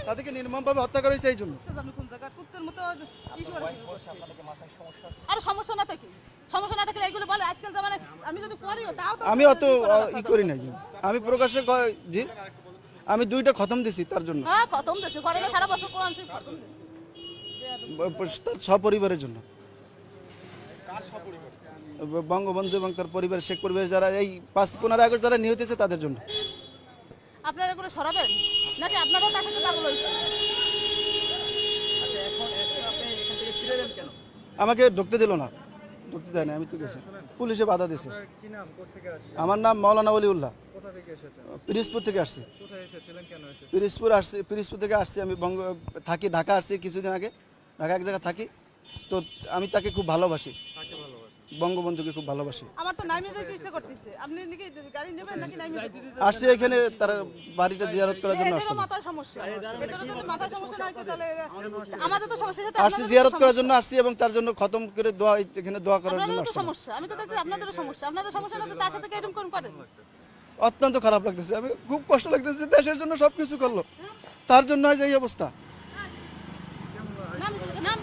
তাদেরকে নির্মমভাবে হত্যা করা হয়েছে এই জন্য। আর সমস্যা না থাকে, সমস্যা না থাকলে এইগুলো বলে আজকাল জামানায় আমি যদি করিও তাও তো আমি অত ই করি নাই, আমি প্রকাশ্যে জি আমি 2টা খতম দিছি তার জন্য, হ্যাঁ খতম দেশে করে না সারা বছর কোরআন শরীফ খতম দেশে তার সপরিবারের জন্য। বঙ্গবন্ধু এবং তার পরিবার, শেখ পরিবার যারা এই 15 আগস্ট যারা নিহত হয়েছে তাদের জন্য। আপনারা এগুলো সরাবেন নাকি আপনারাও তার সাথে পাগল হয়েছে? আমাকে ঢুকতে দিল না, ঢুকতে দেয় না, আমি তো গেছি, পুলিশে বাধা দিয়েছে। কি নাম, কোত্থেকে আসছেন? আমার নাম মাওলানা ওলিউল্লাহ, কোথা থেকে এসেছেন? পিরিজপুর থেকে আসছি। কোথায় এসেছিলেন, কেন এসেছেন? পিরিজপুর থেকে আসছি, আমি থাকি ঢাকা, আসছি কিছুদিন আগে, ঢাকা এক জায়গায় থাকি। তো আমি তাকে খুব ভালোবাসি, কাকে ভালোবাসেন? বঙ্গবন্ধুকে খুব ভালোবাসি। আমার তো নাইমে যেতে ইচ্ছে করতেছে, আপনি নাকি গাড়ি নেবেন নাকি নাইমে যেতে? আসছি এখানে তার বাড়িটা জিয়ারত করার জন্য আসছি। এটারও মাথায় সমস্যা, এটারও যদি মাথায় সমস্যা না হয় তাহলে আমাদের তো সমস্যা, সেটা আসছি জিয়ারত করার জন্য আসছি এবং তার জন্য খতম করে দোয়া, এখানে দোয়া করার জন্য আপনাদেরও তো আসছি। সমস্যা, আমি তো দেখছি আপনাদেরও সমস্যা, আপনাদের সমস্যা না তো তার সাথে এরকম কোন পারেন? অত্যন্ত খারাপ লাগতেছে, আমি খুব কষ্ট লাগতেছে, দেশের জন্য সবকিছু করলো, তার জন্য আজ এই অবস্থা। নাম